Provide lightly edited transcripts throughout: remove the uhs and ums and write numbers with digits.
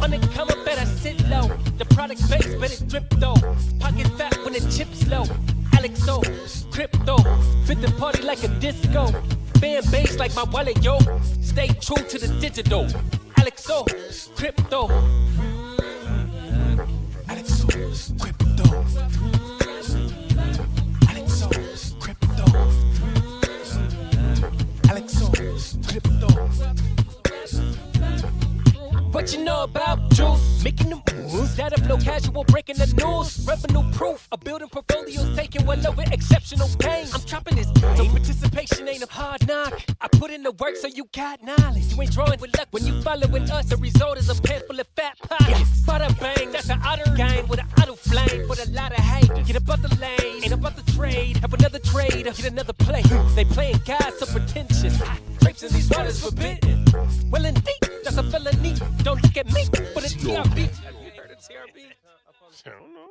Undercover, better sit low. The product base, but it drip though. Pocket fat when the chips low. AlexOCrypto, fit the party like a disco. Fan base like my wallet, yo. Stay true to the digital. AlexOCrypto. AlexOCrypto. AlexOCrypto. AlexOCrypto. What you know about juice? Making the moves, that'll flow casual, breaking the news. Revenue proof, a building portfolios, taking well over exceptional pain. I'm trapping this game, so participation ain't a hard knock. I put in the work so you got knowledge. You ain't drawing with luck when you following us. The result is a pan full of fat pockets. Bada bang, that's an outer game with an auto flame. With a lot of hate, get above the lane, ain't about the trade. Have another trade, get another play. They playing God so pretentious. Grapes in these waters forbidden. Well indeed, that's a felony. Don't look at me for the TRB. You heard of TRB? I don't know.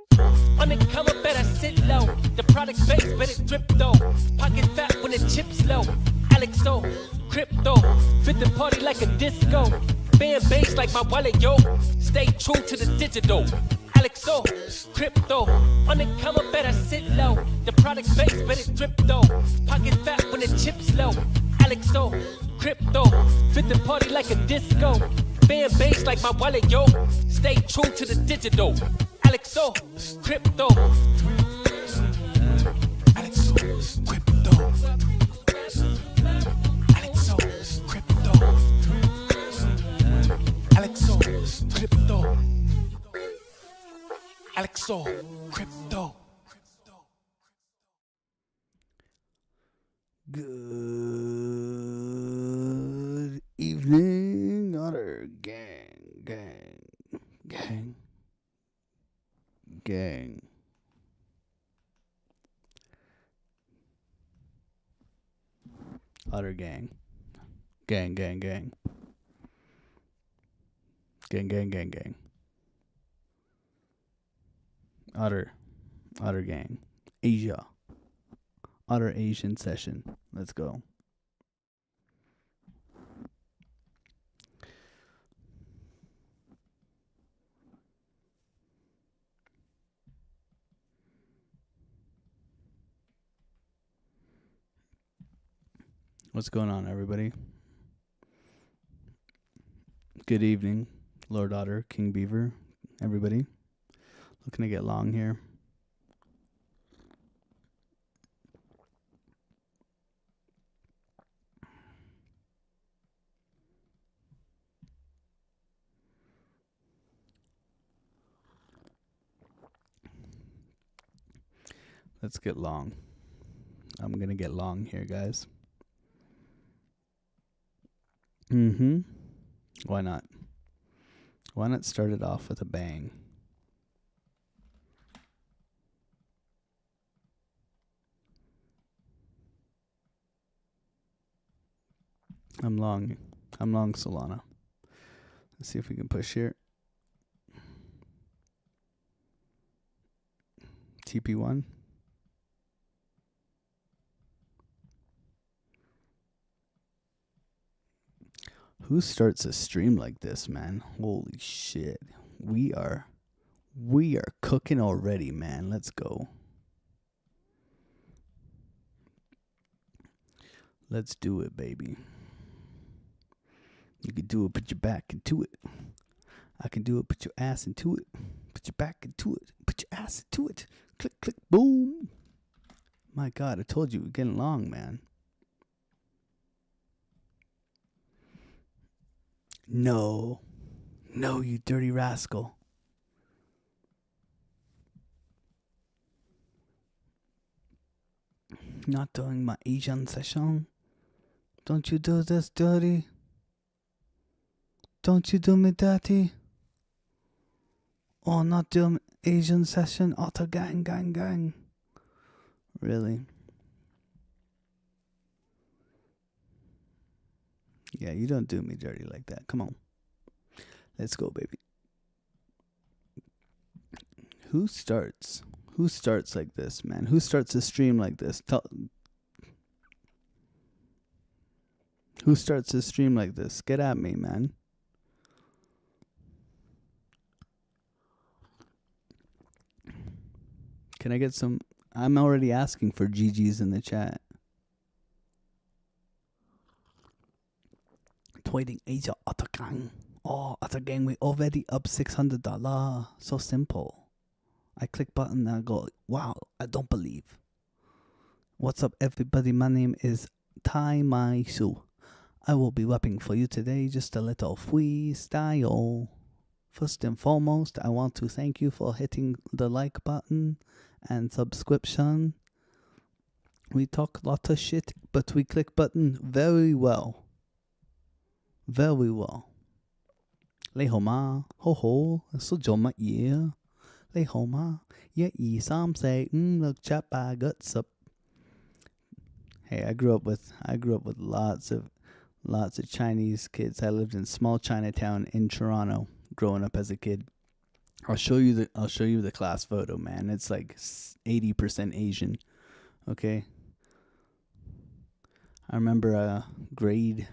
Undercover, better sit low. The product base, but it drip though. Pocket fat when the chips low. AlexOCrypto, fit the party like a disco. Fan base like my wallet, yo. Stay true to the digital. AlexOCrypto, undercover, better sit low. The product base, but it drip though. Pocket fat when the chips low. AlexOCrypto, fit the party like a disco. Fan base like my wallet, yo. Stay true to the digital. AlexOCrypto. AlexOCrypto. AlexOCrypto. AlexOCrypto. AlexOCrypto. Good evening, other gang. Other gang. Gang. Other gang. Asia. Other Asian session. Let's go. What's going on, everybody? Good evening, Lord Otter, King Beaver, everybody. Looking to get long here. Let's get long. I'm going to get long here, guys. Why not? Why not start it off with a bang? I'm long Solana. Let's see if we can push here. TP1. Who starts a stream like this, man? Holy shit. We are cooking already, man. Let's go. Let's do it, baby. You can do it, put your back into it. I can do it, put your ass into it. Put your back into it. Put your ass into it. Click, click, boom. My God, I told you, we're getting long, man. No, you dirty rascal. Not doing my Asian session. Don't you do this, dirty? Don't you do me dirty? Oh, not doing Asian session. Auto gang. Really? Yeah, you don't do me dirty like that. Come on. Let's go, baby. Who starts? Who starts like this, man? Who starts a stream like this? Who starts a stream like this? Get at me, man. Can I get some? I'm already asking for GGs in the chat. Tweeting Asia Ottergang. Oh, Ottergang, we already up $600. So simple. I click button and I go, wow, I don't believe. What's up, everybody? My name is Tai Mai Su. I will be rapping for you today, just a little freestyle. First and foremost, I want to thank you for hitting the like button and subscription. We talk a lot of shit, but we click button very well. Very well. 你好嗎？好好，識做乜嘢？你好嗎？1 2 3 4 5 6 7 8 9 10. Hey, I grew up with lots of Chinese kids. I lived in small Chinatown in Toronto growing up as a kid. I'll show you the class photo, man. It's like 80% Asian. Okay. I remember grade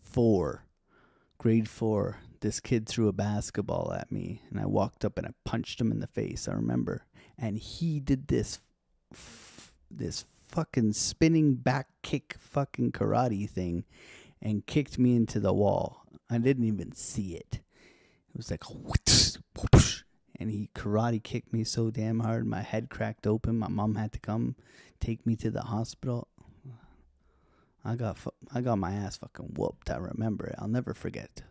4, this kid threw a basketball at me, and I walked up and I punched him in the face, I remember. And he did this fucking spinning back kick fucking karate thing and kicked me into the wall. I didn't even see it. It was like, and he karate kicked me so damn hard, my head cracked open. My mom had to come take me to the hospital. I got my ass fucking whooped. I remember it. I'll never forget.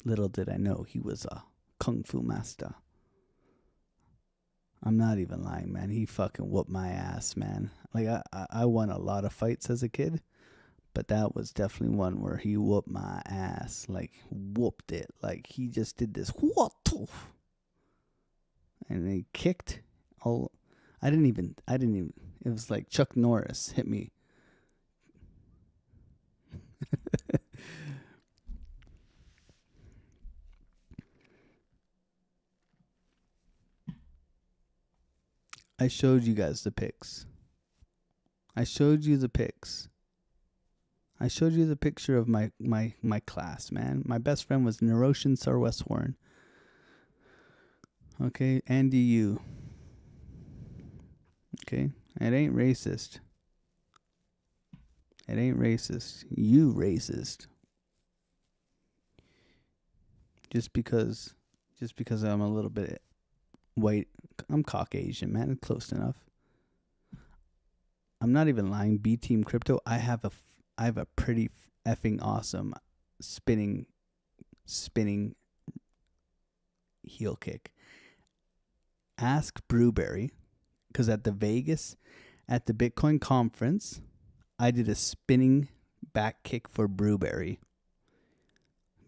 Little did I know he was a kung fu master. I'm not even lying, man. He fucking whooped my ass, man. Like I won a lot of fights as a kid, but that was definitely one where he whooped my ass. Like whooped it. Like he just did this what, and he kicked all. I didn't even. It was like Chuck Norris hit me. I showed you guys the pics. I showed you the pics. I showed you the picture of my class, man. My best friend was Naroshan Sarweswarn. Okay, Andy Yu. Okay, it ain't racist. It ain't racist. You racist. Just because I'm a little bit white. I'm Caucasian, man. Close enough. I'm not even lying. B Team Crypto. I have a pretty effing awesome spinning heel kick. Ask Brewberry, because at the Bitcoin conference, I did a spinning back kick for Brewberry.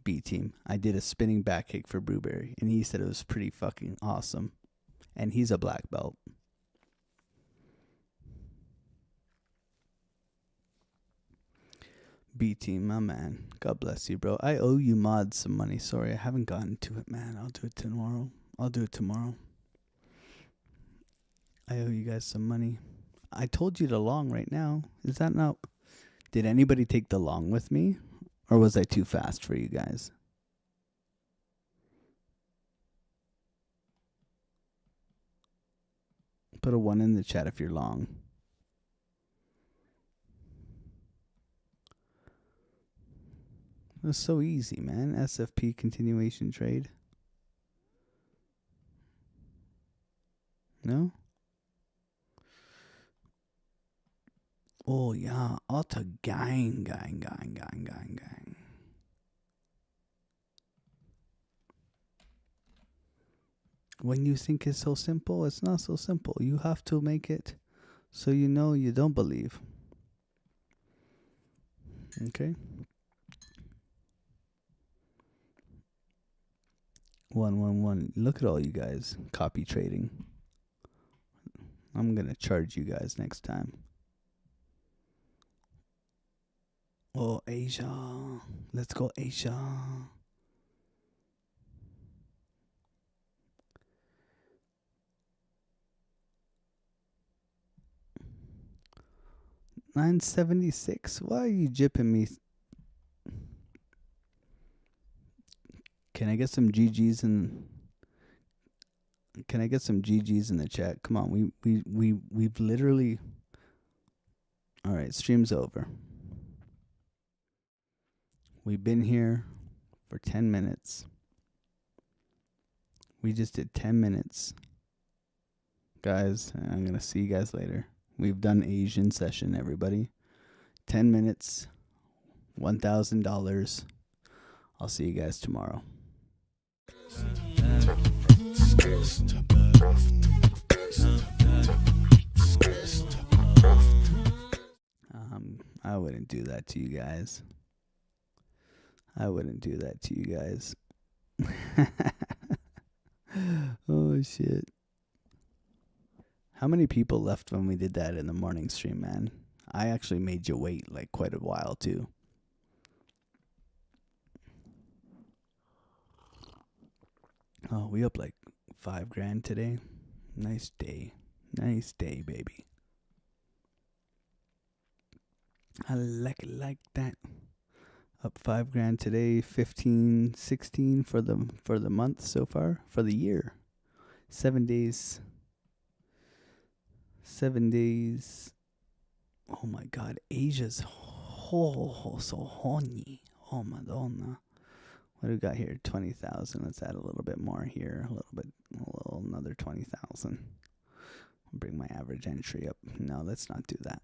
B Team. I did a spinning back kick for Brewberry, and he said it was pretty fucking awesome. And he's a black belt. B Team, my man. God bless you, bro. I owe you mods some money. Sorry, I haven't gotten to it, man. I'll do it tomorrow. I owe you guys some money. I told you the long right now. Is that not... Did anybody take the long with me? Or was I too fast for you guys? Put a 1 in the chat if you're long. It's so easy, man. SFP continuation trade. No? Oh, yeah. Alta gang. When you think it's so simple, it's not so simple. You have to make it so you know you don't believe. Okay? 111. Look at all you guys copy trading. I'm going to charge you guys next time. Oh, Asia. Let's go, Asia. 976. Why are you jipping me? Can I get some GGs in? Can I get some GGs in the chat? Come on, we've literally. All right, stream's over. We've been here for 10 minutes. We just did 10 minutes. Guys, I'm going to see you guys later. We've done Asian session, everybody. 10 minutes, $1,000. I'll see you guys tomorrow. I wouldn't do that to you guys. I wouldn't do that to you guys. Oh, shit. How many people left when we did that in the morning stream, man? I actually made you wait like quite a while, too. Oh, we up like $5,000 today. Nice day. Nice day, baby. I like it like that. Up $5,000 today, 15, 16 for the month so far, for the year. 7 days. 7 days. Oh my God, Asia's so horny. Oh Madonna. What do we got here? 20,000. Let's add a little bit more here. Another 20,000. Bring my average entry up. No, let's not do that.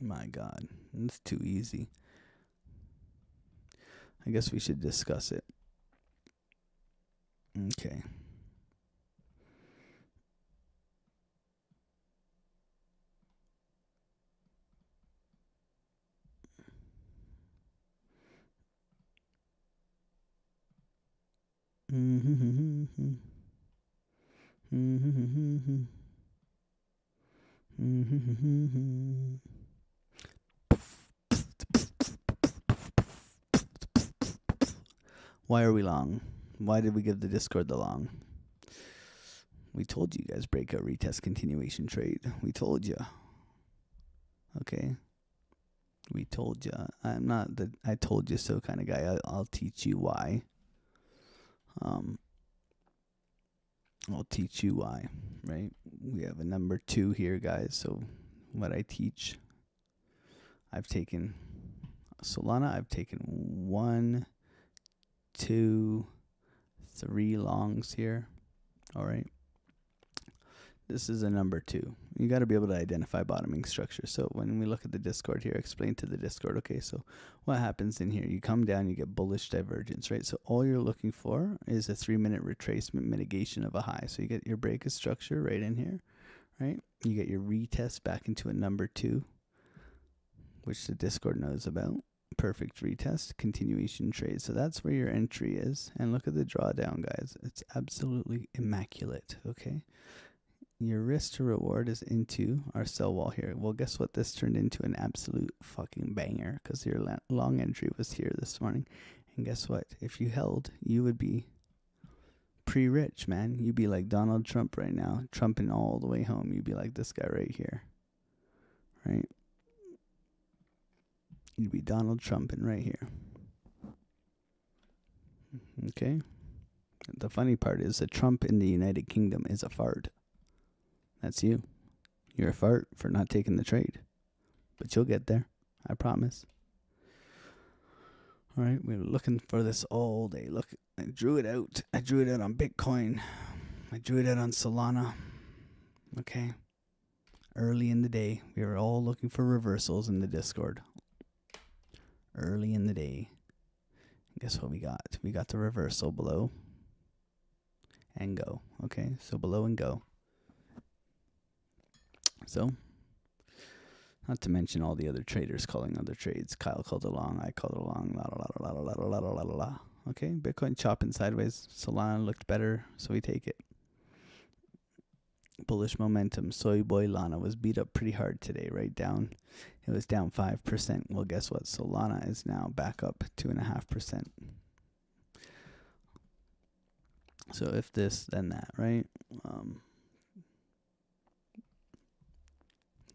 My God, it's too easy. I guess we should discuss it. Okay. Why are we long? Why did we give the Discord the long? We told you guys breakout retest continuation trade. We told you. Okay. We told you. I'm not the I told you so kind of guy. I'll teach you why. I'll teach you why, right? We have a number 2 here, guys. So what I teach, I've taken Solana. I've taken 1, 2, 3 longs here. All right. This is a number 2. You got to be able to identify bottoming structure. So when we look at the Discord here, explain to the Discord, okay, so what happens in here? You come down, you get bullish divergence, right? So all you're looking for is a 3-minute retracement mitigation of a high. So you get your break of structure right in here, right? You get your retest back into a number 2, which the Discord knows about. Perfect retest, continuation trade. So that's where your entry is. And look at the drawdown, guys. It's absolutely immaculate, okay? Your risk to reward is into our sell wall here. Well, guess what? This turned into an absolute fucking banger because your long entry was here this morning. And guess what? If you held, you would be pre-rich, man. You'd be like Donald Trump right now, trumping all the way home. You'd be like this guy right here, right? You'd be Donald Trumping right here. Okay? The funny part is that Trump in the United Kingdom is a fart. That's you. You're a fart for not taking the trade. But you'll get there. I promise. All right, we were looking for this all day. Look, I drew it out. I drew it out on Bitcoin. I drew it out on Solana. Okay. Early in the day, we were all looking for reversals in the Discord. Early in the day. Guess what we got? We got the reversal below and go. Okay, so below and go. So, not to mention all the other traders calling other trades. Kyle called it long. I called it long. La la la la la la la la la la. Okay, Bitcoin chopping sideways. Solana looked better, so we take it. Bullish momentum. Soy boy Lana was beat up pretty hard today, right down. It was down 5%. Well, guess what? Solana is now back up 2.5%. So if this, then that, right?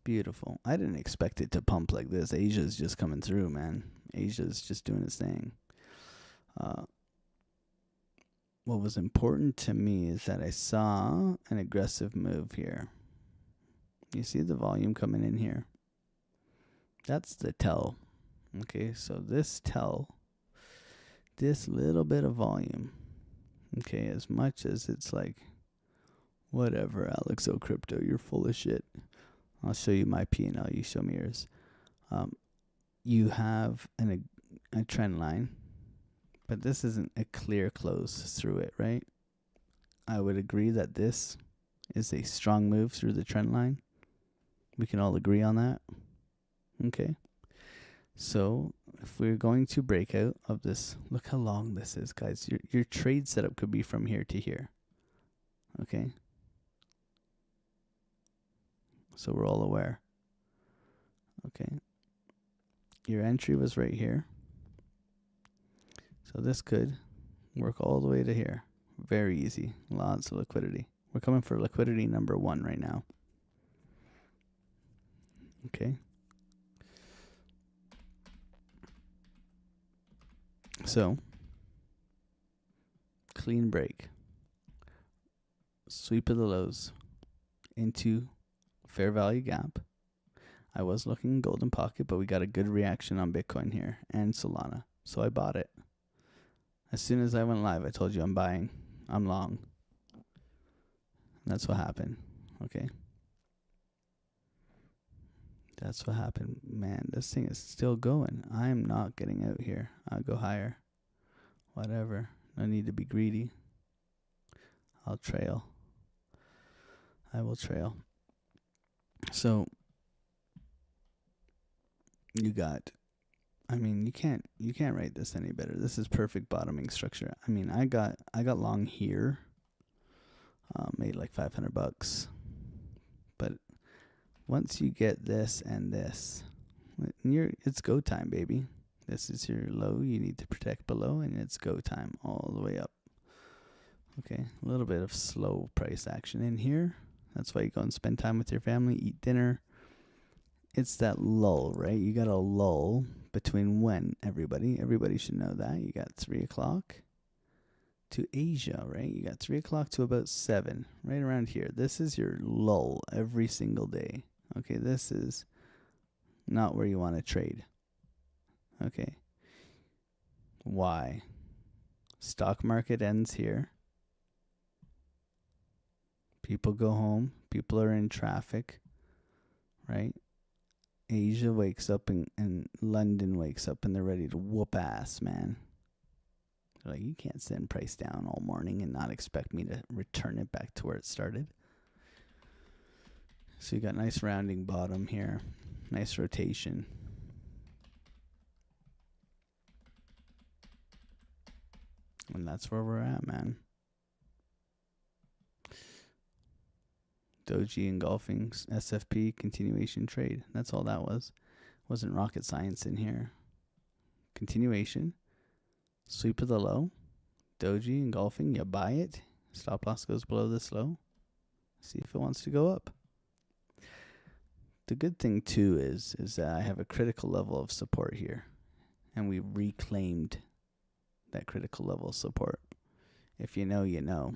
Beautiful. I didn't expect it to pump like this. Asia's just coming through, man. Asia's just doing its thing. What was important to me is that I saw an aggressive move here. You see the volume coming in here? That's the tell. Okay, so this tell, this little bit of volume, okay, as much as it's like, whatever, AlexOCrypto, you're full of shit. I'll show you my P&L, you show me yours. You have a trend line, but this isn't a clear close through it, right? I would agree that this is a strong move through the trend line. We can all agree on that. Okay. So if we're going to break out of this, look how long this is, guys. Your trade setup could be from here to here. Okay. So we're all aware. Okay. Your entry was right here. So this could work all the way to here. Very easy. Lots of liquidity. We're coming for liquidity number 1 right now. Okay. So, clean break. Sweep of the lows into fair value gap. I was looking golden pocket, but we got a good reaction on Bitcoin here and Solana. So I bought it. As soon as I went live, I told you I'm buying. I'm long. And that's what happened. Okay. That's what happened. Man, this thing is still going. I am not getting out here. I'll go higher. Whatever. No need to be greedy. I'll trail. I will trail. So you got, I mean, you can't write this any better. This is perfect bottoming structure. I mean, I got long here. Made like $500. But once you get this and this, it's go time, baby. This is your low. You need to protect below, and it's go time all the way up. Okay, a little bit of slow price action in here. That's why you go and spend time with your family, eat dinner. It's that lull, right? You got a lull between when, everybody should know that. You got 3 o'clock to Asia, right? You got 3 o'clock to about 7, right around here. This is your lull every single day. Okay, this is not where you want to trade. Okay. Why? Stock market ends here. People go home. People are in traffic, right? Asia wakes up and London wakes up and they're ready to whoop ass, man. They're like, you can't send price down all morning and not expect me to return it back to where it started. So you got nice rounding bottom here. Nice rotation. And that's where we're at, man. Doji engulfing SFP continuation trade. That's all that was. Wasn't rocket science in here. Continuation. Sweep of the low. Doji engulfing. You buy it. Stop loss goes below this low. See if it wants to go up. The good thing too is that I have a critical level of support here. And we reclaimed that critical level of support. If you know, you know.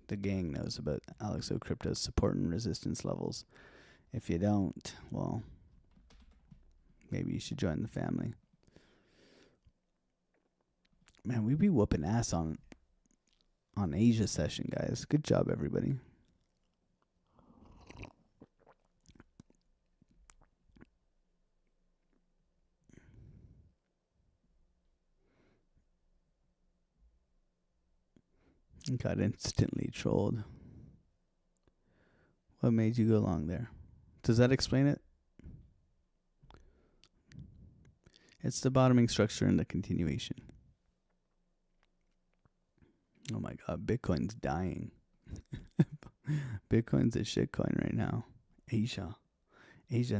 The gang knows about AlexOCrypto's support and resistance levels. If you don't, well, maybe you should join the family. Man, we be whooping ass on Asia session, guys. Good job, everybody. Got instantly trolled. What made you go long there? Does that explain it? It's the bottoming structure and the continuation. Oh my God, Bitcoin's dying. Bitcoin's a shitcoin right now. Asia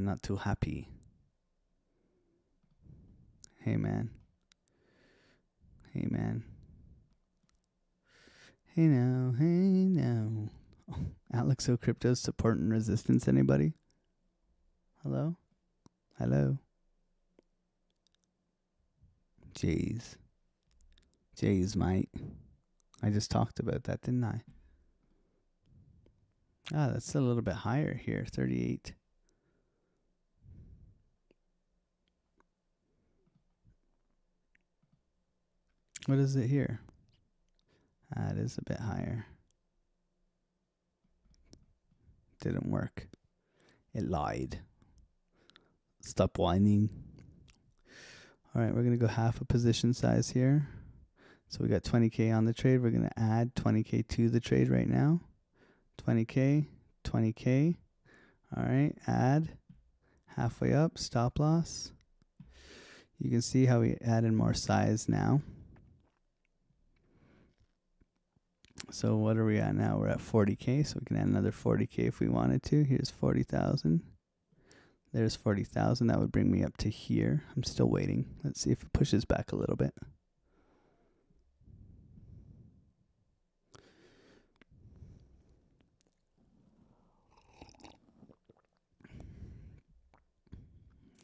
not too happy. Hey man. Hey now, hey now. AlexOCrypto's support and resistance, anybody? Hello? Hello? Jeez. Jeez, mate. I just talked about that, didn't I? Ah, that's a little bit higher here, 38. What is it here? Ah, it is a bit higher. Didn't work. It lied. Stop whining. All right, we're going to go half a position size here. So we got 20K on the trade. We're going to add 20K to the trade right now. 20K, 20K. All right, add. Halfway up, stop loss. You can see how we added more size now. So what are we at now? We're at 40K, so we can add another 40K if we wanted to. Here's 40,000. There's 40,000. That would bring me up to here. I'm still waiting. Let's see if it pushes back a little bit.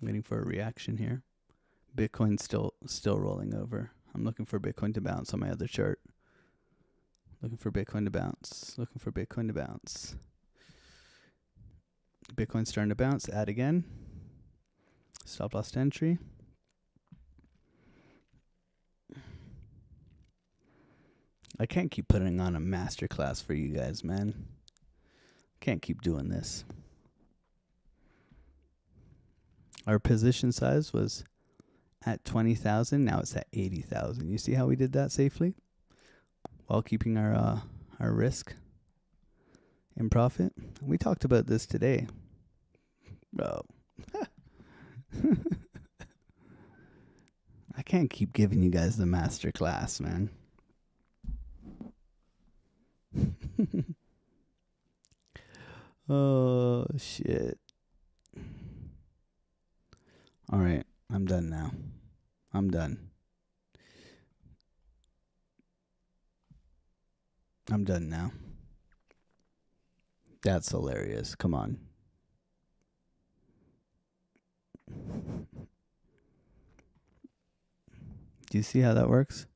Waiting for a reaction here. Bitcoin's still rolling over. I'm looking for Bitcoin to bounce on my other chart. Looking for Bitcoin to bounce. Looking for Bitcoin to bounce. Bitcoin's starting to bounce. Add again. Stop loss entry. I can't keep putting on a masterclass for you guys, man. Can't keep doing this. Our position size was at 20,000. Now it's at 80,000. You see how we did that safely? While keeping our risk in profit. We talked about this today. Bro. I can't keep giving you guys the master class, man. Oh, shit. All right, I'm done now. I'm done. I'm done now. That's hilarious. Come on. Do you see how that works?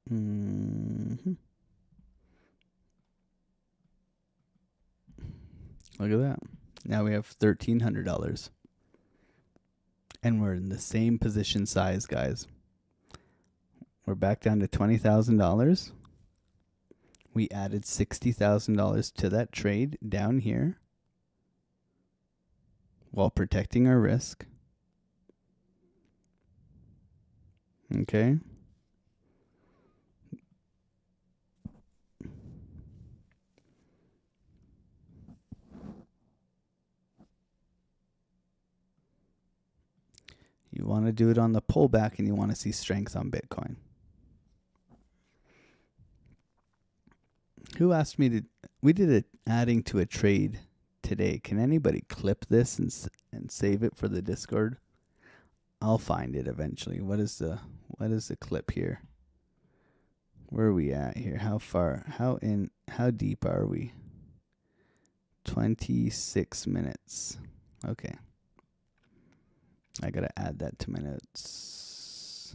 Mm-hmm. Look at that. Now we have $1,300. And we're in the same position size, guys. We're back down to $20,000. We added $60,000 to that trade down here while protecting our risk. Okay. You want to do it on the pullback and you want to see strength on Bitcoin. Who asked me to... We did it adding to a trade today. Can anybody clip this and save it for the Discord? I'll find it eventually. What is the clip here? Where are we at here? How far? How deep are we? 26 minutes. Okay. I gotta add that to my notes.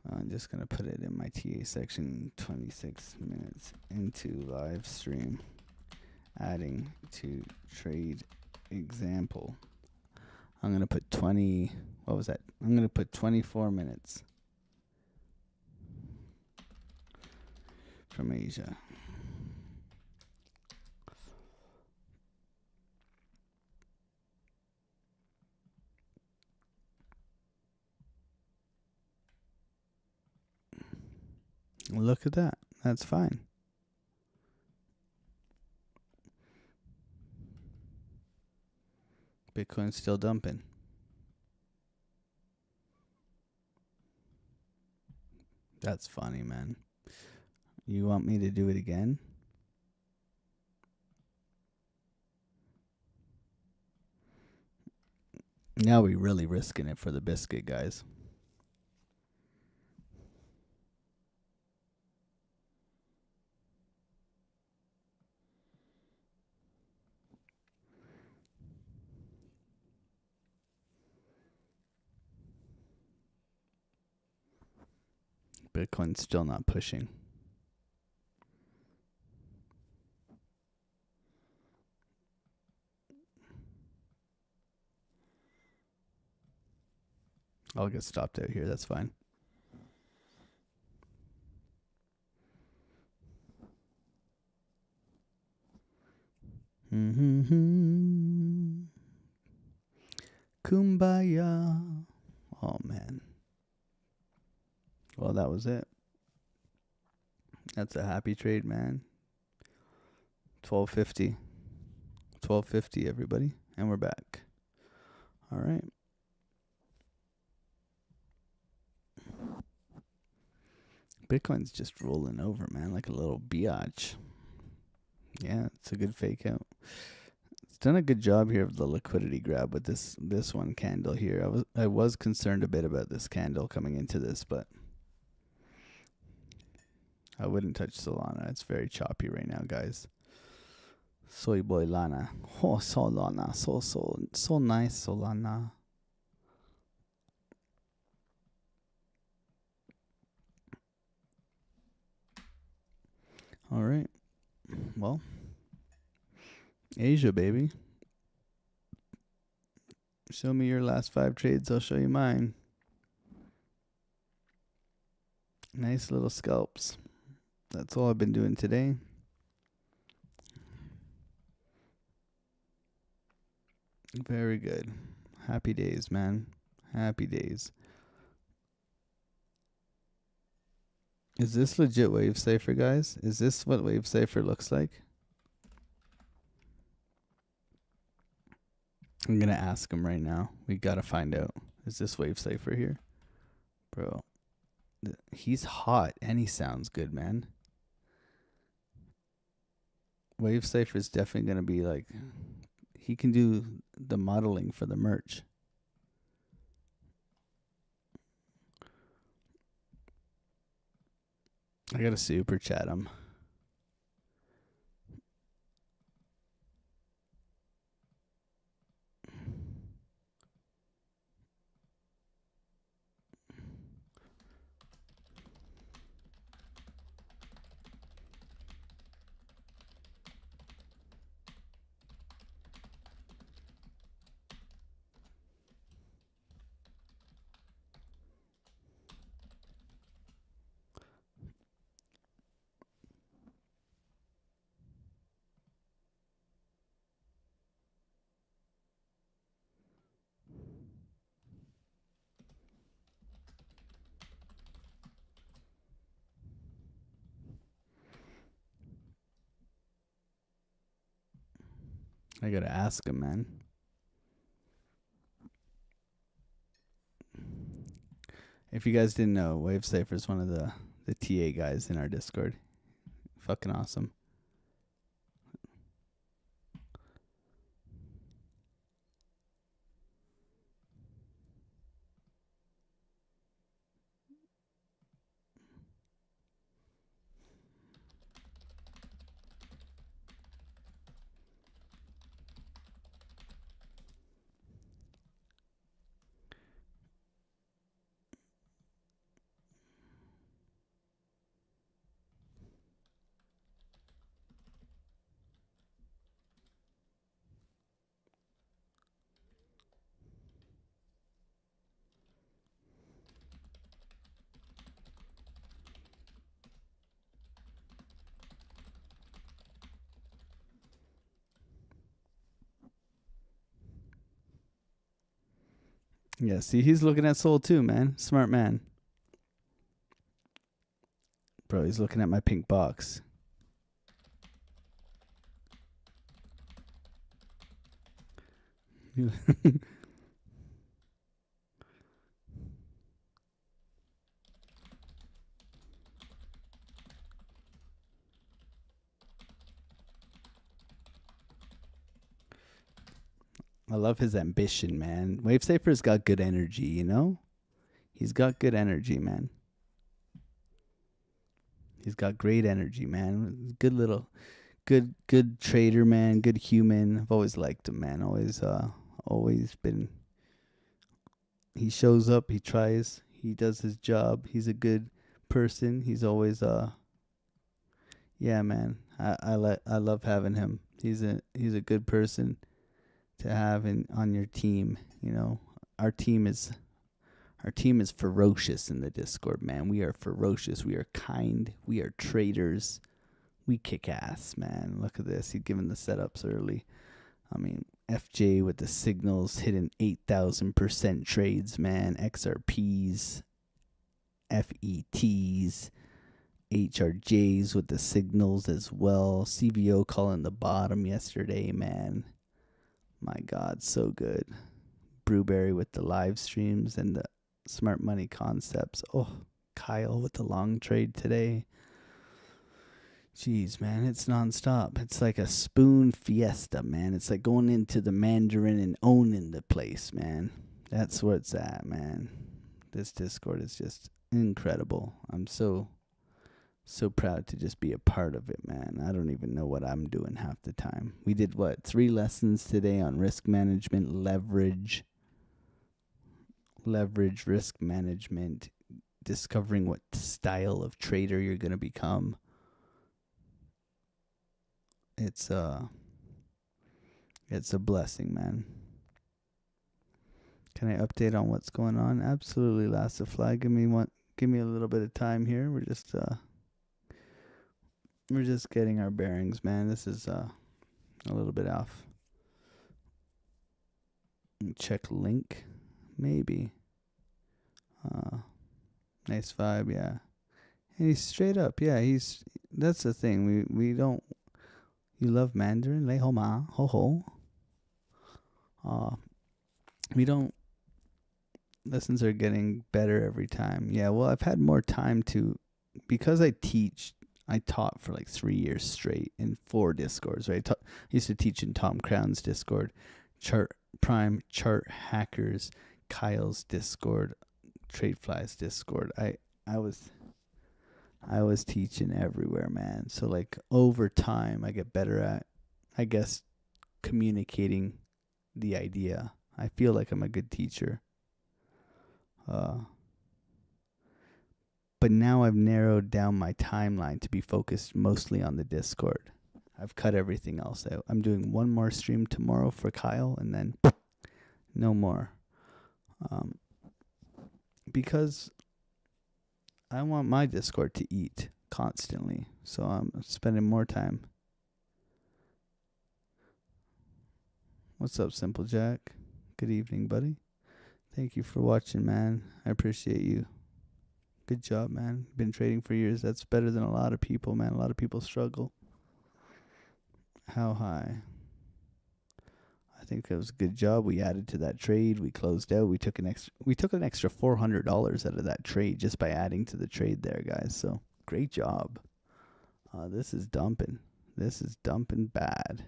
I'm just gonna put it in my TA section. 26 minutes into live stream. Adding to trade example. I'm gonna put 20. What was that? I'm gonna put 24 minutes. From Asia. Look at that. That's fine. Bitcoin's still dumping. That's funny, man. You want me to do it again? Now we really risking it for the biscuit, guys. Bitcoin's still not pushing. I'll get stopped out here. That's fine. Kumbaya. Oh, man. Well, that was it. That's a happy trade, man. 1250. 1250, everybody. And we're back. All right. Bitcoin's just rolling over, man, like a little biatch. Yeah, it's a good fake out. It's done a good job here of the liquidity grab with this one candle here. I was concerned a bit about this candle coming into this, but I wouldn't touch Solana. It's very choppy right now, guys. Soy boy Lana. Oh, Solana. So nice, Solana. All right. Well, Asia, baby. Show me your last 5 trades. I'll show you mine. Nice little scalps. That's all I've been doing today. Very good. Happy days, man. Happy days. Is this legit Wave Safer, guys? Is this what Wave Safer looks like? I'm going to ask him right now. We got to find out. Is this Wave Safer here? Bro, he's hot and he sounds good, man. Wave Safer is definitely going to be like, he can do the modeling for the merch. I got to super chat him. I got to ask him, man. If you guys didn't know, Wave Safer is one of the TA guys in our Discord. Fucking awesome. Yeah, see, he's looking at Soul too, man. Smart man. Bro, he's looking at my pink box. I love his ambition, man. Wavesafer's got good energy, you know? He's got good energy, man. He's got great energy, man. Good little, good trader, man. Good human. I've always liked him, man. Always been. He shows up. He tries. He does his job. He's a good person. He's always yeah, man. I love having him. He's a good person to have on your team. You know, our team is ferocious in the Discord, man. We are ferocious. We are kind. We are traders. We kick ass, man. Look at this. He's giving the setups early. I mean, FJ with the signals hitting 8,000% trades, man. XRPs, FETs, HRJs with the signals as well. CVO calling the bottom yesterday, man. My God, so good. Brewberry with the live streams and the smart money concepts. Oh, Kyle with the long trade today. Jeez, man, it's nonstop. It's like a spoon fiesta, man. It's like going into the Mandarin and owning the place, man. That's where it's at, man. This Discord is just incredible. I'm so proud to just be a part of it, man. I don't even know what I'm doing half the time. We did, 3 lessons today on risk management, leverage, risk management, discovering what style of trader you're going to become. It's a blessing, man. Can I update on what's going on? Absolutely, Last of Fly. Give me a little bit of time here. We're just getting our bearings, man. This is a little bit off. Check link, maybe. Nice vibe, yeah. And he's straight up, yeah. That's the thing. We don't. You love Mandarin, lei ho ma, ho ho. We don't. Lessons are getting better every time. Yeah, well, I've had more time because I taught for like 3 years straight in 4 Discords, right? I used to teach in Tom Crown's Discord, Chart Hackers, Kyle's Discord, Tradefly's Discord. I was teaching everywhere, man. So like over time, I get better at, I guess, communicating the idea. I feel like I'm a good teacher. But now I've narrowed down my timeline to be focused mostly on the Discord. I've cut everything else out. I'm doing one more stream tomorrow for Kyle and then no more. Because I want my Discord to eat constantly. So I'm spending more time. What's up, Simple Jack? Good evening, buddy. Thank you for watching, man. I appreciate you. Good job, man. Been trading for years. That's better than a lot of people, man. A lot of people struggle. How high? I think it was a good job. We added to that trade. We closed out. We took an extra $400 out of that trade just by adding to the trade there, guys. So great job. This is dumping. This is dumping bad.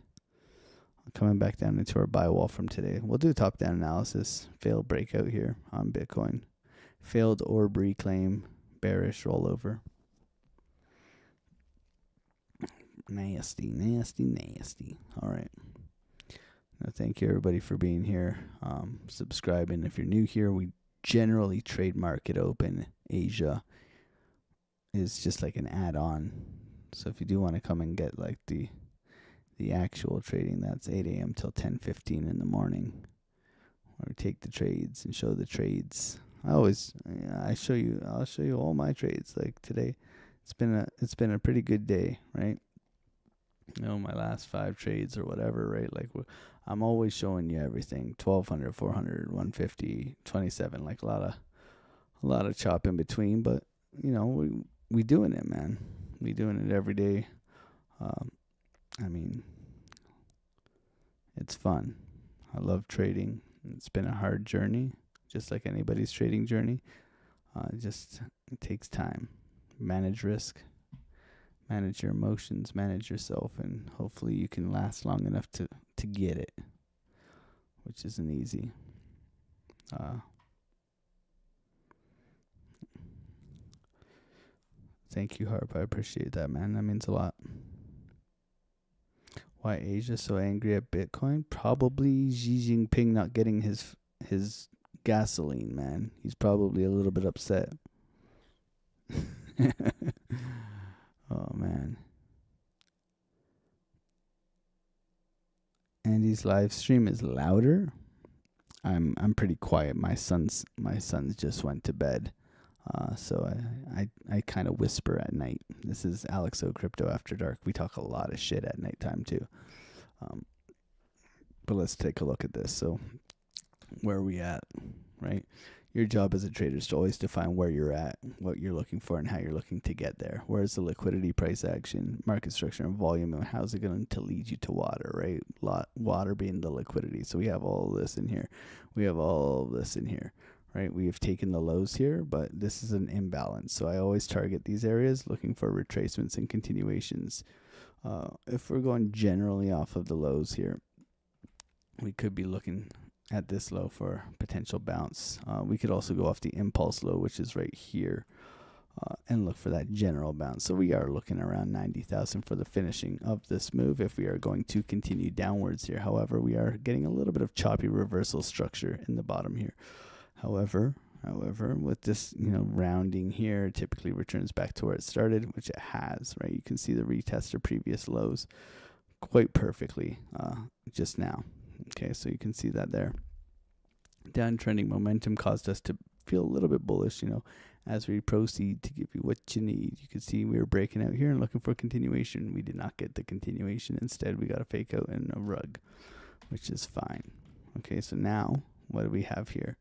Coming back down into our buy wall from today. We'll do a top-down analysis. Failed breakout here on Bitcoin. Failed orb reclaim. Bearish rollover. Nasty, nasty, nasty. All right. Thank you, everybody, for being here. Subscribing. If you're new here, we generally trade market open. Asia is just like an add-on. So if you do want to come and get like the actual trading, that's 8 a.m. till 10:15 in the morning, where we take the trades and show the trades. I'll show you all my trades. Like today, it's been a pretty good day, right? You know, my last 5 trades or whatever, right? Like I'm always showing you everything. 1200, 400, 150, 27, like a lot of chop in between, but you know, we doing it, man. We doing it every day. I mean, it's fun. I love trading. It's been a hard journey, just like anybody's trading journey. It takes time. Manage risk, manage your emotions, manage yourself, and hopefully you can last long enough to get it. which isn't easy. Thank you, Harp. I appreciate that, man. That means a lot. Why Asia so angry at Bitcoin? Probably Xi Jinping not getting his gasoline, man. He's probably a little bit upset. Oh man. Andy's live stream is louder. I'm pretty quiet. My sons just went to bed. So I kind of whisper at night. This is AlexOCrypto After Dark. We talk a lot of shit at nighttime too. But let's take a look at this. So where are we at, right? Your job as a trader is to always define where you're at, what you're looking for, and how you're looking to get there. Where's the liquidity, price action, market structure, and volume, and how's it going to lead you to water, right? Water being the liquidity. So we have all of this in here. We have all of this in here, right? We have taken the lows here, but this is an imbalance. So I always target these areas looking for retracements and continuations. If we're going generally off of the lows here, we could be looking at this low for potential bounce. We could also go off the impulse low, which is right here, and look for that general bounce. So we are looking around 90,000 for the finishing of this move if we are going to continue downwards here. However, we are getting a little bit of choppy reversal structure in the bottom here. However, with this, rounding here, it typically returns back to where it started, which it has, right? You can see the retest of previous lows quite perfectly just now. Okay, so you can see that there. Downtrending momentum caused us to feel a little bit bullish, as we proceed to give you what you need. You can see we were breaking out here and looking for continuation. We did not get the continuation. Instead, we got a fake out and a rug, which is fine. Okay, so now what do we have here?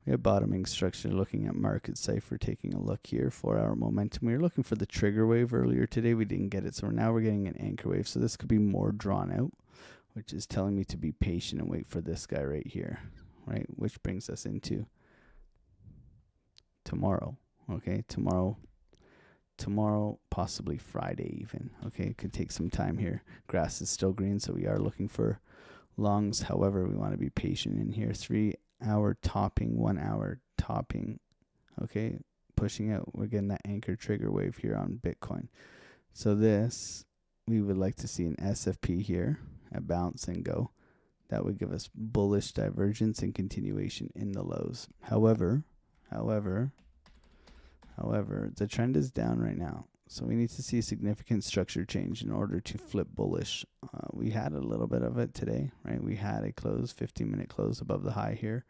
We have bottoming structure, looking at market cipher, taking a look here, 4-hour momentum. We were looking for the trigger wave earlier today. We didn't get it, so now we're getting an anchor wave. So this could be more drawn out, which is telling me to be patient and wait for this guy right here, right? Which brings us into tomorrow, okay? Tomorrow, possibly Friday even, okay? It could take some time here. Grass is still green, so we are looking for longs. However, we want to be patient in here. 3-hour topping, 1 hour topping, okay? Pushing out. We're getting that anchor trigger wave here on Bitcoin. So this, we would like to see an SFP here, a bounce and go. That would give us bullish divergence and continuation in the lows. However, the trend is down right now. So we need to see significant structure change in order to flip bullish. We had a little bit of it today, right? We had a close, 15-minute close above the high here.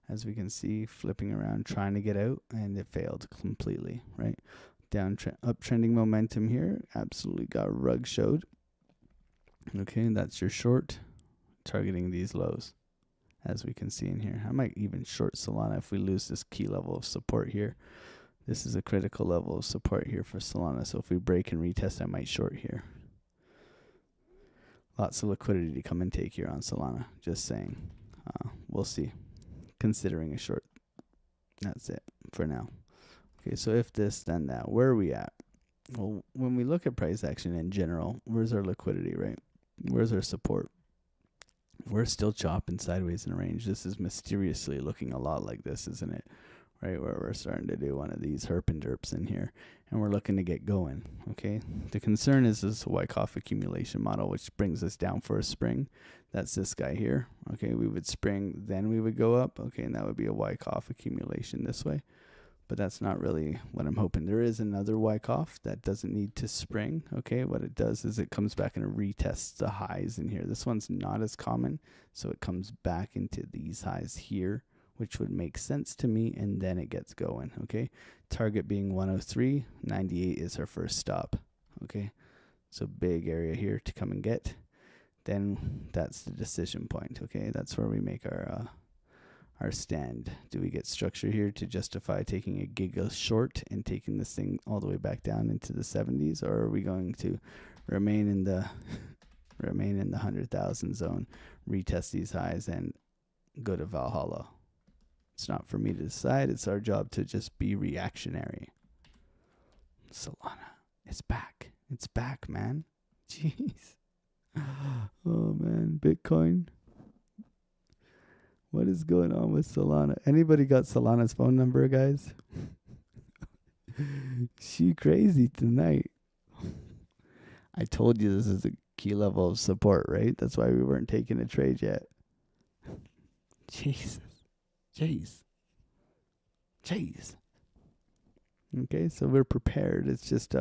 As we can see, flipping around, trying to get out, and it failed completely, right? Uptrending momentum here, absolutely got rug showed. Okay, that's your short, targeting these lows, as we can see in here. I might even short Solana if we lose this key level of support here. This is a critical level of support here for Solana, so if we break and retest, I might short here. Lots of liquidity to come and take here on Solana, just saying. We'll see. Considering a short. That's it for now. Okay, so if this, then that. Where are we at? Well, when we look at price action in general, where's our liquidity, right? Where's our support? We're still chopping sideways in a range. This is mysteriously looking a lot like this, isn't it? Right, where we're starting to do one of these herp and derps in here, and we're looking to get going, okay? The concern is this Wyckoff accumulation model, which brings us down for a spring. That's this guy here, okay? We would spring, then we would go up, okay? And that would be a Wyckoff accumulation this way. But that's not really what I'm hoping. There is another Wyckoff that doesn't need to spring, okay? What it does is it comes back and it retests the highs in here. This one's not as common, so it comes back into these highs here, which would make sense to me, and then it gets going, okay? Target being 103, 98 is our first stop, okay? So big area here to come and get. Then that's the decision point, okay? That's where we make our stand. Do we get structure here to justify taking a giga short and taking this thing all the way back down into the 70s, or are we going to remain in the 100,000 zone, retest these highs, and go to Valhalla? It's not for me to decide. It's our job to just be reactionary. Solana, it's back. It's back, man. Jeez. Oh, man. Bitcoin. What is going on with Solana? Anybody got Solana's phone number, guys? She crazy tonight. I told you this is a key level of support, right? That's why we weren't taking a trade yet. Jesus. Jeez. Okay, so we're prepared. It's just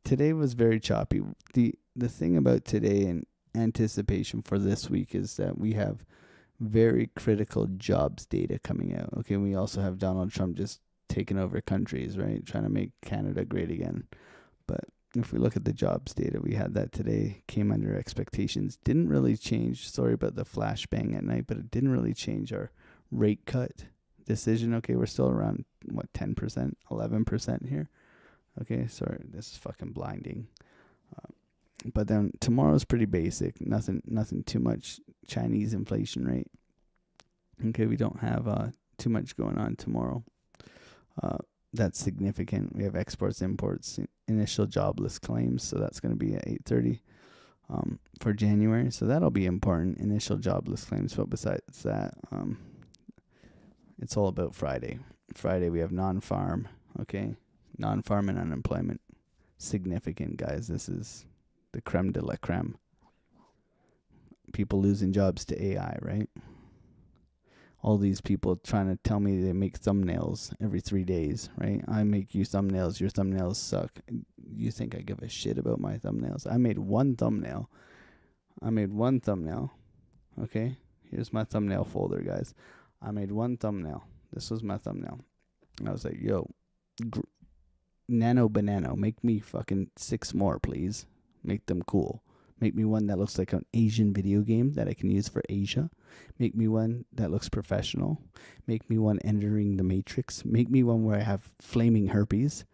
today was very choppy. The thing about today and anticipation for this week is that we have very critical jobs data coming out. Okay, we also have Donald Trump just taking over countries, right? Trying to make Canada great again. But if we look at the jobs data, we had that today, came under expectations. Didn't really change. Sorry about the flashbang at night, but it didn't really change our rate cut decision. Okay, we're still around, 10%, 11% here. Okay, sorry, this is fucking blinding. But then tomorrow's pretty basic. Nothing too much. Chinese inflation rate. Okay, we don't have too much going on tomorrow. That's significant. We have exports, imports, initial jobless claims. So that's going to be at 8:30 for January. So that'll be important. Initial jobless claims. But besides that, it's all about Friday. Friday we have non-farm. Okay, non-farm and unemployment. Significant, guys. This is the creme de la creme. People losing jobs to AI, right? All these people trying to tell me they make thumbnails every 3 days, right? I make you thumbnails. Your thumbnails suck. You think I give a shit about my thumbnails? I made one thumbnail. Okay? Here's my thumbnail folder, guys. I made one thumbnail. This was my thumbnail. And I was like, yo, Nano Banano, make me fucking 6 more, please. Make them cool. Make me one that looks like an Asian video game that I can use for Asia. Make me one that looks professional. Make me one entering the Matrix. Make me one where I have flaming herpes.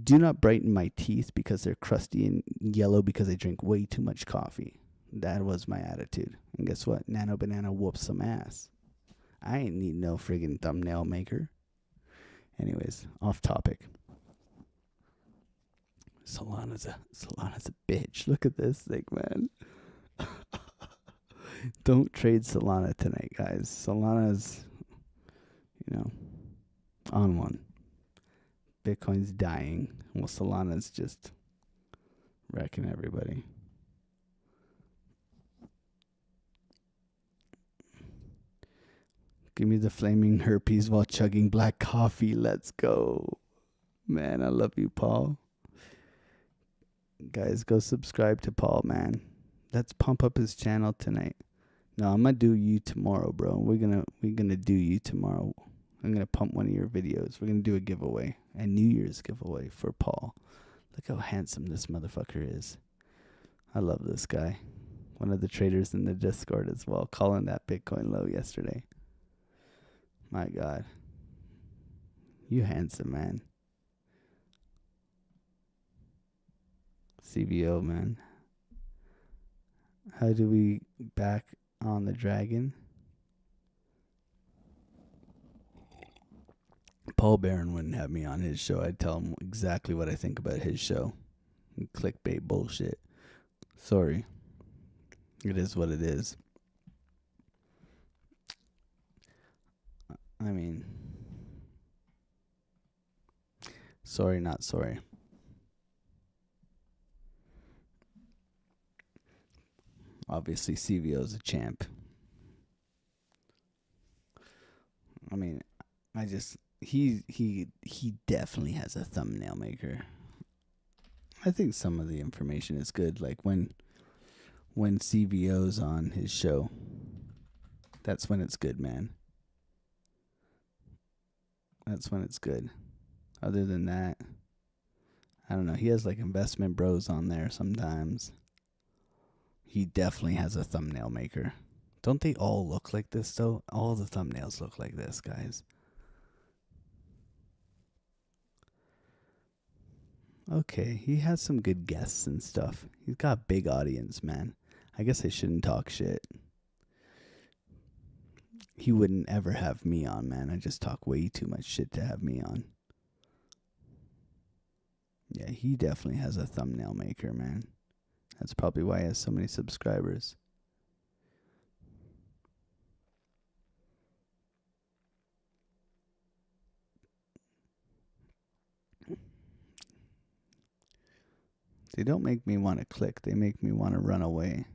Do not brighten my teeth because they're crusty and yellow because I drink way too much coffee. That was my attitude. And guess what? Nano Banana whoops some ass. I ain't need no friggin' thumbnail maker. Anyways, off topic. Solana's a bitch. Look at this thing, man. Don't trade Solana tonight, guys. Solana's, on one. Bitcoin's dying. Well, Solana's just wrecking everybody. Give me the flaming herpes while chugging black coffee. Let's go. Man, I love you, Paul. Guys, go subscribe to Paul, man. Let's pump up his channel tonight. No, I'm gonna do you tomorrow, bro. We're gonna do you tomorrow. I'm gonna pump one of your videos. We're gonna do a giveaway, a New Year's giveaway for Paul. Look how handsome this motherfucker is. I love this guy. One of the traders in the Discord as well, calling that Bitcoin low yesterday. My God. You handsome, man. CBO, man. How do we back on the dragon? Paul Barron wouldn't have me on his show. I'd tell him exactly what I think about his show. Clickbait bullshit. Sorry. It is what it is. I mean, sorry, not sorry. Obviously, CVO's a champ. I mean, he definitely has a thumbnail maker. I think some of the information is good. Like when CVO's on his show, that's when it's good, man. That's when it's good. Other than that, I don't know. He has like investment bros on there sometimes. He definitely has a thumbnail maker. Don't they all look like this, though? All the thumbnails look like this, guys. Okay, he has some good guests and stuff. He's got a big audience, man. I guess I shouldn't talk shit. He wouldn't ever have me on, man. I just talk way too much shit to have me on. Yeah, he definitely has a thumbnail maker, man. That's probably why he has so many subscribers. They don't make me want to click. They make me want to run away.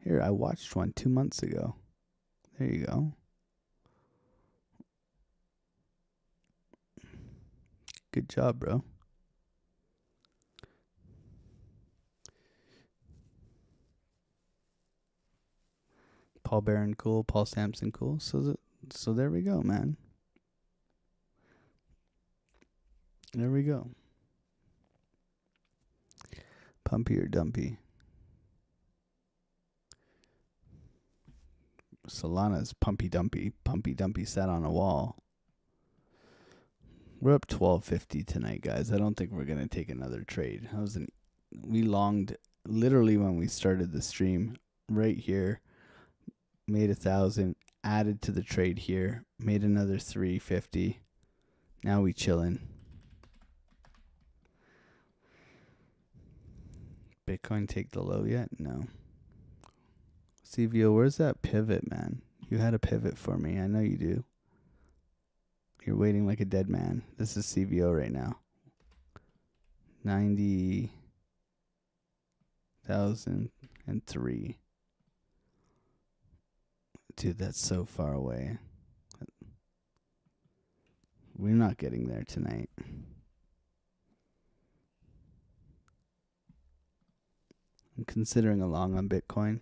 Here, I watched one 2 months ago. There you go. Good job, bro. Paul Barron cool, Paul Sampson cool. So there we go, man. There we go. Pumpy or dumpy? Solana's pumpy dumpy sat on a wall. We're up 1250 tonight, guys. I don't think we're gonna take another trade. We longed literally when we started the stream right here, made 1,000, added to the trade here, made another 350. Now we chillin'. Bitcoin take the low yet? No. CVO, where's that pivot, man? You had a pivot for me. I know you do. You're waiting like a dead man. This is CVO right now. 90,003. Dude, that's so far away. We're not getting there tonight. I'm considering a long on Bitcoin.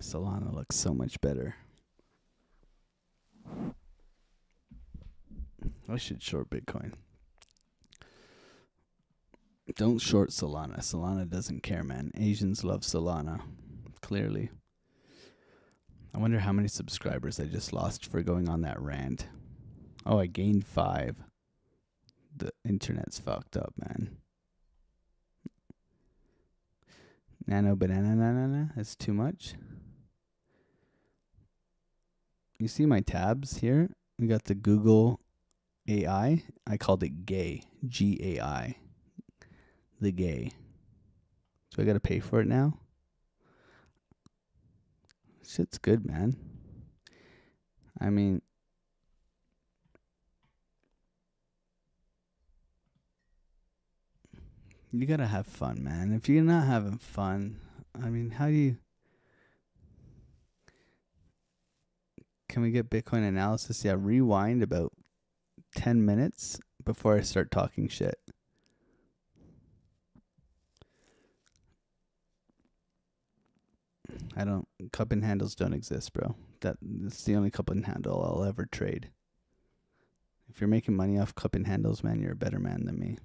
Solana looks so much better. I should short Bitcoin. Don't short Solana. Solana doesn't care, man. Asians love Solana. Clearly. I wonder how many subscribers I just lost for going on that rant. Oh, I gained 5. The internet's fucked up, man. Nano banana, that's too much. You see my tabs here? We got the Google AI. I called it GAI. G-A-I. The GAI. So I got to pay for it now? Shit's good, man. I mean, you got to have fun, man. If you're not having fun, I mean, how do you... Can we get Bitcoin analysis? Yeah, rewind about 10 minutes before I start talking shit. Cup and handles don't exist, bro. That's the only cup and handle I'll ever trade. If you're making money off cup and handles, man, you're a better man than me.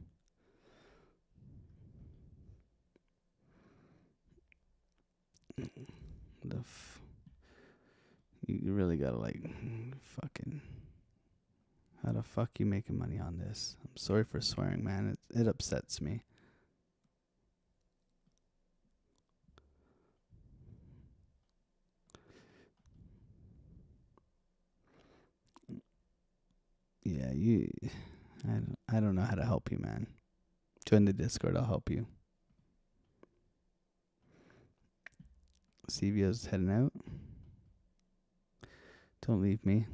You really gotta fucking... How the fuck you making money on this? I'm sorry for swearing, man. It upsets me. Yeah, I don't know how to help you, man. Join the Discord, I'll help you. CVO's heading out. Don't leave me.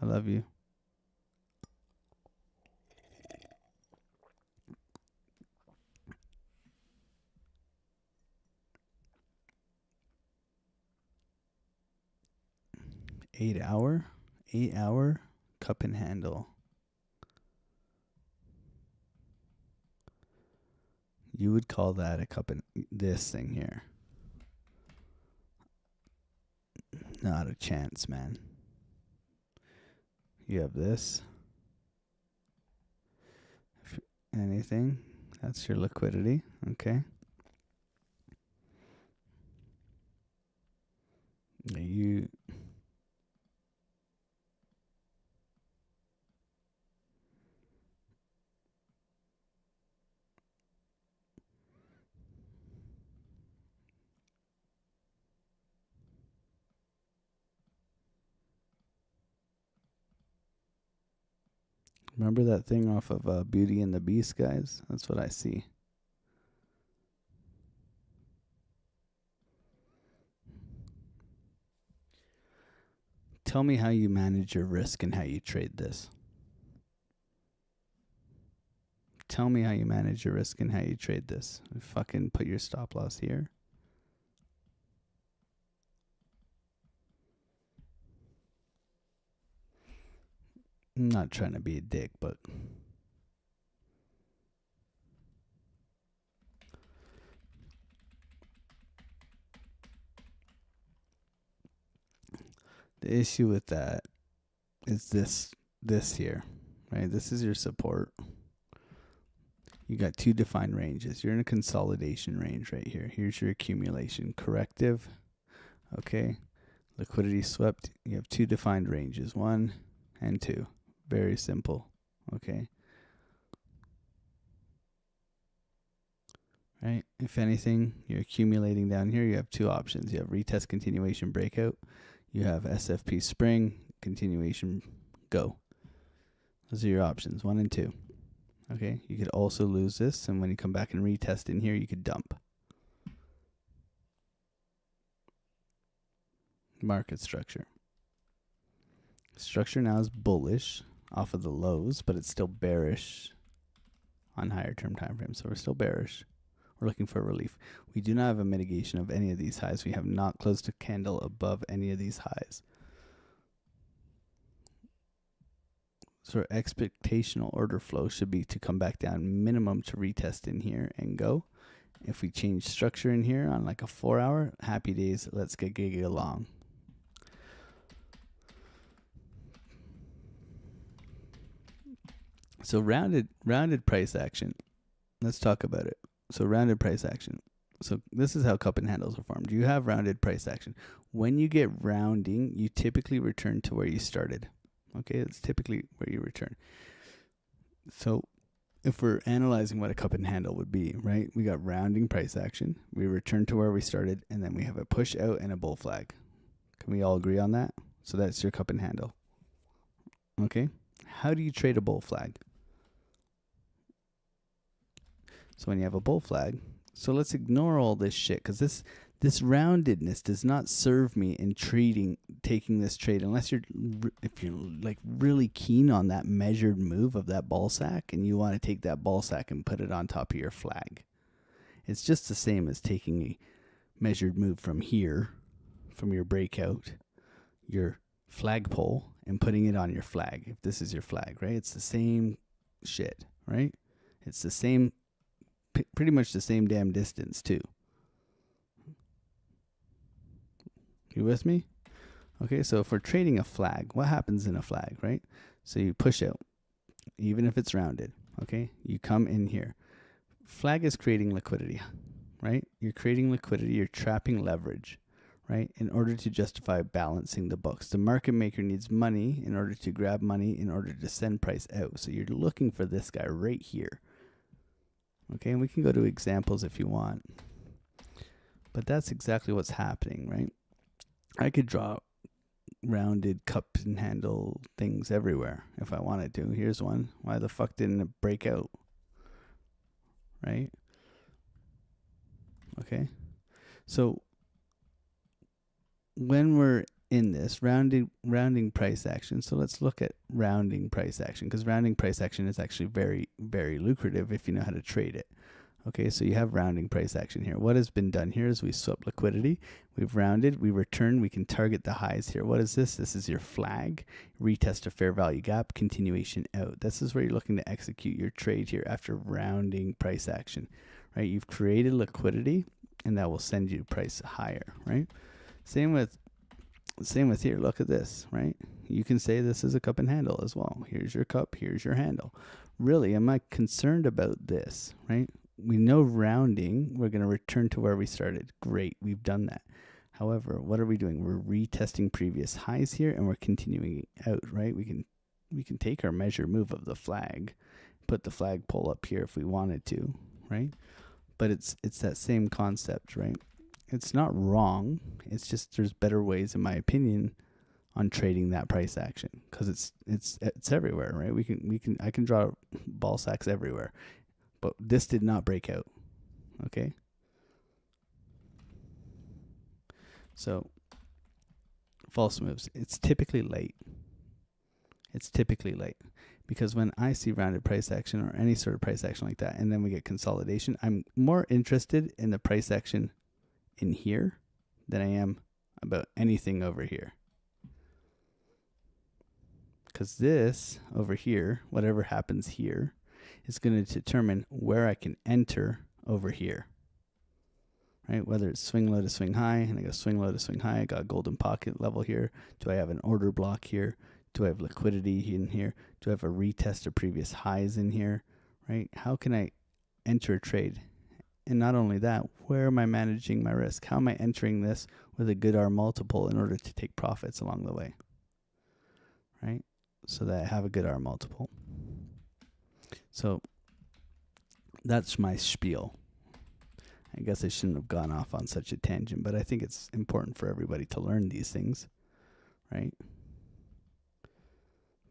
I love you. Eight hour cup and handle. You would call that a cup and... This thing here. Not a chance, man. You have this. Anything. That's your liquidity. Okay. You... Remember that thing off of Beauty and the Beast, guys? That's what I see. Tell me how you manage your risk and how you trade this. tell me how you manage your risk and how you trade this. Fucking put your stop loss here. I'm not trying to be a dick, but the issue with that is this here, right? This is your support. You got two defined ranges. You're in a consolidation range right here. Here's your accumulation corrective. Okay. Liquidity swept. You have two defined ranges, 1 and 2. Very simple. Okay. Right. If anything, you're accumulating down here. You have two options. You have retest, continuation, breakout. You have SFP spring, continuation, go. Those are your options, 1 and 2. Okay. You could also lose this, and when you come back and retest in here, you could dump. Market structure. Structure now is bullish off of the lows, but it's still bearish on higher term time frames. So we're still bearish. We're looking for relief. We do not have a mitigation of any of these highs. We have not closed a candle above any of these highs. So our expectational order flow should be to come back down minimum to retest in here and go. If we change structure in here on like a 4-hour, happy days, let's get gigging along. So rounded price action. Let's talk about it. So rounded price action. So this is how cup and handles are formed. You have rounded price action. When you get rounding, you typically return to where you started. Okay, that's typically where you return. So if we're analyzing what a cup and handle would be, right? We got rounding price action. We return to where we started, and then we have a push out and a bull flag. Can we all agree on that? So that's your cup and handle. Okay. How do you trade a bull flag? So when you have a bull flag, so let's ignore all this shit, because this roundedness does not serve me in taking this trade unless if you're like really keen on that measured move of that ball sack and you want to take that ball sack and put it on top of your flag. It's just the same as taking a measured move from here, from your breakout, your flagpole, and putting it on your flag. If this is your flag, right? It's the same shit, right? It's the same, pretty much the same damn distance too. You with me? Okay, so if we're trading a flag, what happens in a flag, right? So you push out, even if it's rounded, okay? You come in here. Flag is creating liquidity, right? You're creating liquidity, you're trapping leverage, right? In order to justify balancing the books. The market maker needs money in order to grab money, in order to send price out. So you're looking for this guy right here. Okay, and we can go to examples if you want. But that's exactly what's happening, right? I could draw rounded cup and handle things everywhere if I wanted to. Here's one. Why the fuck didn't it break out? Right? Okay. So when we're in this rounding price action, so let's look at rounding price action, because rounding price action is actually very, very lucrative if you know how to trade it. Okay, so you have rounding price action here. What has been done here is we swept liquidity, we've rounded, we return, we can target the highs here. What is this? This is your flag, retest a fair value gap, continuation out. This is where you're looking to execute your trade here after rounding price action, right? You've created liquidity, and that will send you price higher, right? Same with here. Look at this, right? You can say this is a cup and handle as well. Here's your cup, here's your handle. Really, am I concerned about this, right? We know rounding, we're going to return to where we started. Great, we've done that. However, what are we doing? We're retesting previous highs here, and we're continuing out, right? We can take our measure move of the flag, put the flagpole up here if we wanted to, right? But it's that same concept, right? It's not wrong. It's just there's better ways, in my opinion, on trading that price action, because it's everywhere, right? I can draw ball sacks everywhere. But this did not break out, okay? So, false moves. It's typically late. Because when I see rounded price action or any sort of price action like that, and then we get consolidation, I'm more interested in the price action in here than I am about anything over here. Because this over here, whatever happens here, is going to determine where I can enter over here. Right? Whether it's swing low to swing high, and I go swing low to swing high, I got a golden pocket level here. Do I have an order block here? Do I have liquidity in here? Do I have a retest of previous highs in here? Right? How can I enter a trade? And not only that, where am I managing my risk? How am I entering this with a good R multiple in order to take profits along the way? Right? So that I have a good R multiple. So that's my spiel. I guess I shouldn't have gone off on such a tangent, but I think it's important for everybody to learn these things, right?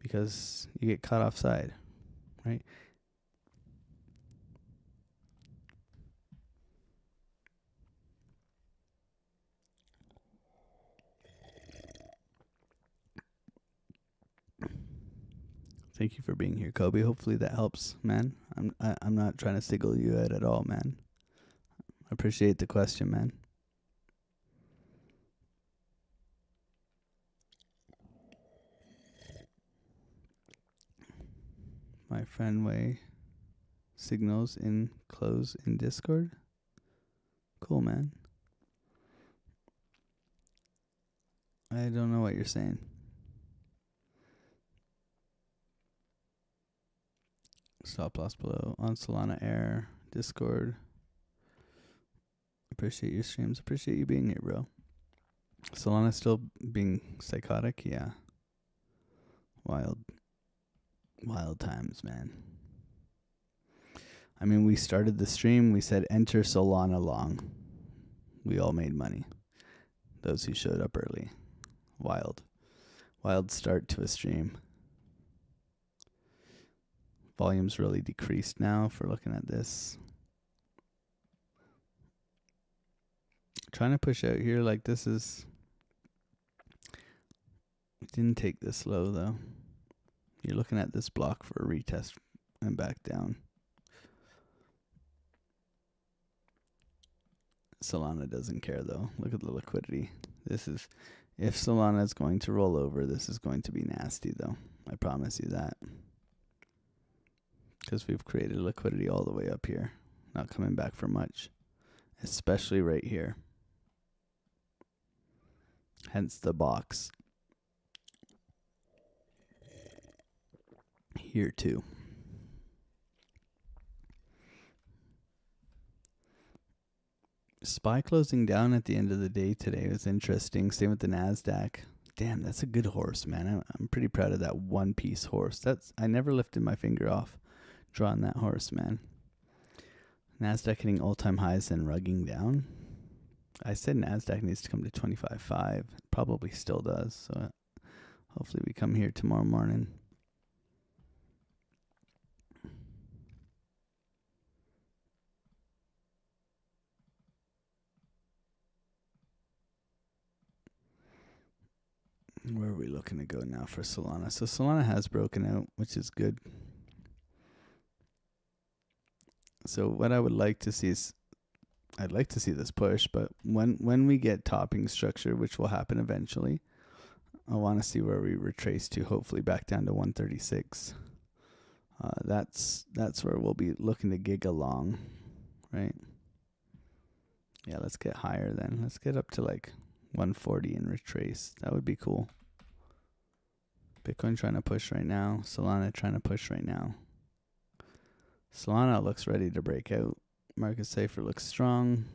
Because you get caught offside, right? Thank you for being here, Kobe. Hopefully that helps, man. I'm not trying to single you out at all, man. I appreciate the question, man. My friend Way signals in close in Discord. Cool, man. I don't know what you're saying. Stop loss below on Solana Air Discord. Appreciate your streams. Appreciate you being here, bro. Solana still being psychotic, yeah. Wild times, man. I mean, we started the stream. We said enter Solana long. We all made money. Those who showed up early. Wild start to a stream. Volume's really decreased now for looking at this. Trying to push out here like this is... Didn't take this low though. You're looking at this block for a retest and back down. Solana doesn't care though. Look at the liquidity. This is... If Solana is going to roll over, this is going to be nasty though. I promise you that. Because we've created liquidity all the way up here. Not coming back for much. Especially right here. Hence the box. Here too. SPY closing down at the end of the day today was interesting. Same with the NASDAQ. Damn, that's a good horse, man. I'm pretty proud of that one-piece horse. I never lifted my finger off drawing that horse, man. NASDAQ hitting all-time highs and rugging down. I said NASDAQ needs to come to 25.5. Probably still does. So hopefully we come here tomorrow morning. Where are we looking to go now for Solana? So Solana has broken out, which is good. So what I would like to see is, I'd like to see this push, but when we get topping structure, which will happen eventually, I want to see where we retrace to, hopefully back down to 136. That's where we'll be looking to gig along, right? Yeah, let's get higher then. Let's get up to like 140 and retrace. That would be cool. Bitcoin trying to push right now. Solana trying to push right now. Solana looks ready to break out. Market Cipher looks strong.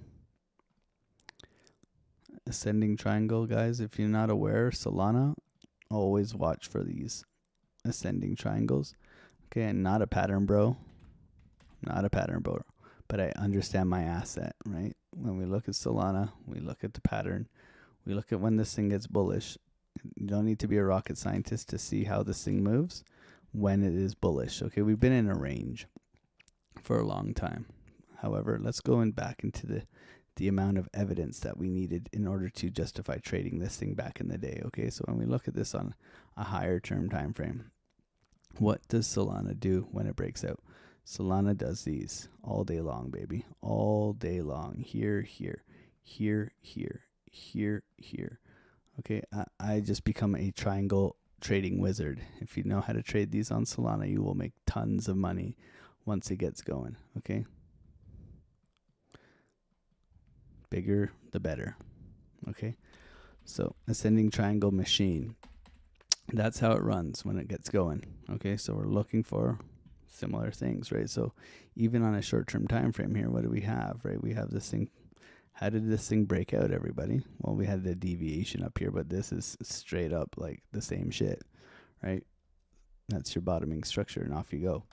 Ascending triangle, guys. If you're not aware, Solana, always watch for these ascending triangles. Okay, and not a pattern bro. Not a pattern bro. But I understand my asset, right? When we look at Solana, we look at the pattern. We look at when this thing gets bullish. You don't need to be a rocket scientist to see how this thing moves when it is bullish. Okay, we've been in a range for a long time. However, let's go back into the amount of evidence that we needed in order to justify trading this thing back in the day. Okay, so when we look at this on a higher term time frame, What does Solana do when it breaks out? Solana does these all day long, baby. All day long. Here, here, here, here, here, here. Okay, I just become a triangle trading wizard. If you know how to trade these on Solana, you will make tons of money once it gets going. Okay, bigger the better. Okay, so ascending triangle machine, that's how it runs when it gets going. Okay, so we're looking for similar things, right? So even on a short-term time frame here, what do we have, right? We have this thing. How did this thing break out, everybody? Well, we had the deviation up here, but this is straight up like the same shit, right? That's your bottoming structure, and off you go.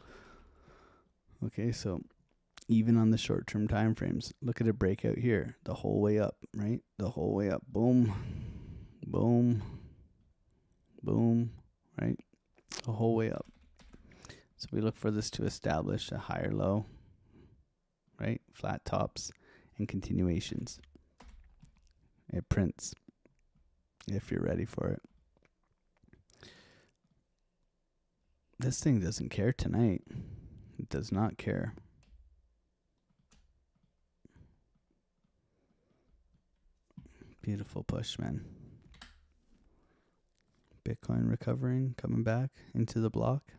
Okay, so even on the short-term time frames, look at it break out here, the whole way up, right? The whole way up, boom, boom, boom, right? The whole way up. So we look for this to establish a higher low, right? Flat tops and continuations. It prints if you're ready for it. This thing doesn't care tonight. It does not care. Beautiful push, man. Bitcoin recovering, coming back into the block.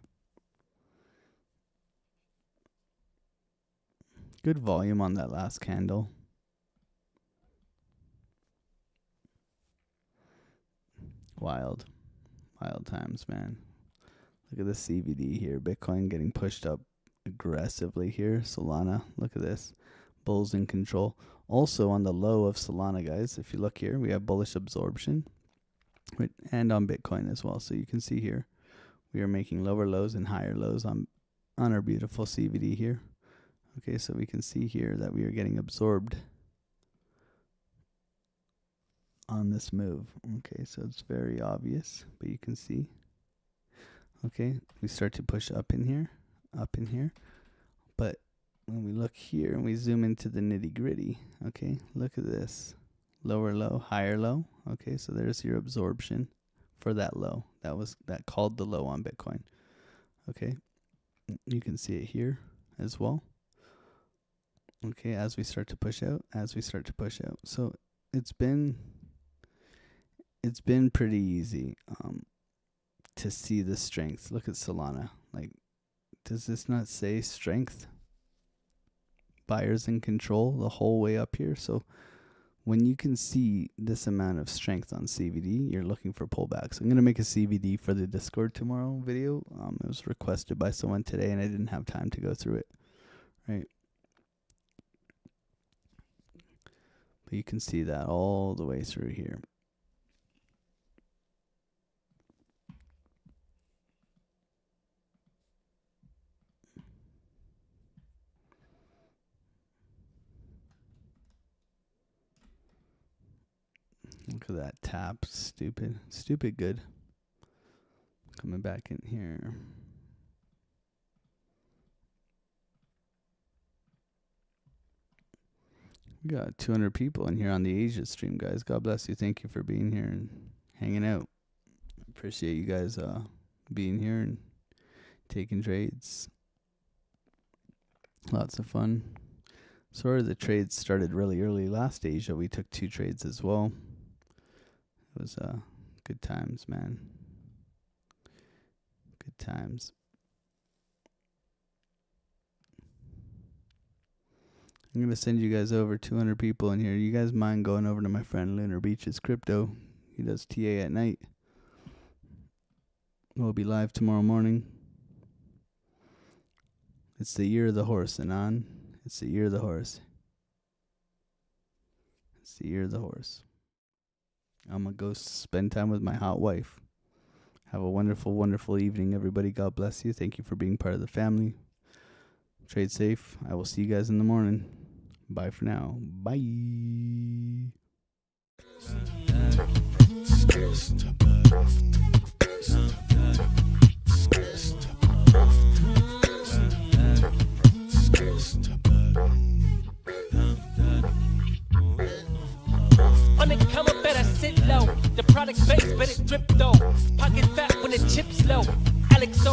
Good volume on that last candle. Wild. Wild times, man. Look at the CVD here. Bitcoin getting pushed up aggressively here. Solana, look at this. Bulls in control. Also on the low of Solana, guys, if you look here, we have bullish absorption. And on Bitcoin as well. So you can see here, we are making lower lows and higher lows on our beautiful CVD here. Okay, so we can see here that we are getting absorbed on this move. Okay, so it's very obvious, but you can see. Okay, we start to push up in here. But when we look here and we zoom into the nitty gritty, okay, look at this. Lower low, higher low. Okay, so there's your absorption for that low. That called the low on Bitcoin. Okay, you can see it here as well. Okay, as we start to push out, So it's been pretty easy to see the strength. Look at Solana. Like, does this not say strength? Buyers in control the whole way up here. So when you can see this amount of strength on CVD, you're looking for pullbacks. I'm going to make a CVD for the Discord tomorrow video. It was requested by someone today, and I didn't have time to go through it. Right. But you can see that all the way through here. Look at that tap. Stupid good. Coming back in here. We got 200 people in here on the Asia stream, guys. God bless you. Thank you for being here and hanging out. Appreciate you guys being here and taking trades. Lots of fun. Sorry the trades started really early last Asia. We took 2 trades as well. It was good times, man. Good times. I'm going to send you guys over 200 people in here. You guys mind going over to my friend Lunar Beach's Crypto? He does TA at night. We'll be live tomorrow morning. It's the year of the horse, Anon. It's the year of the horse. It's the year of the horse. I'm going to go spend time with my hot wife. Have a wonderful, wonderful evening, everybody. God bless you. Thank you for being part of the family. Trade safe. I will see you guys in the morning. Bye for now. Bye. On the come up, better sit low. The product base, but it drip though. Pocket fat when the chips low. AlexOCrypto.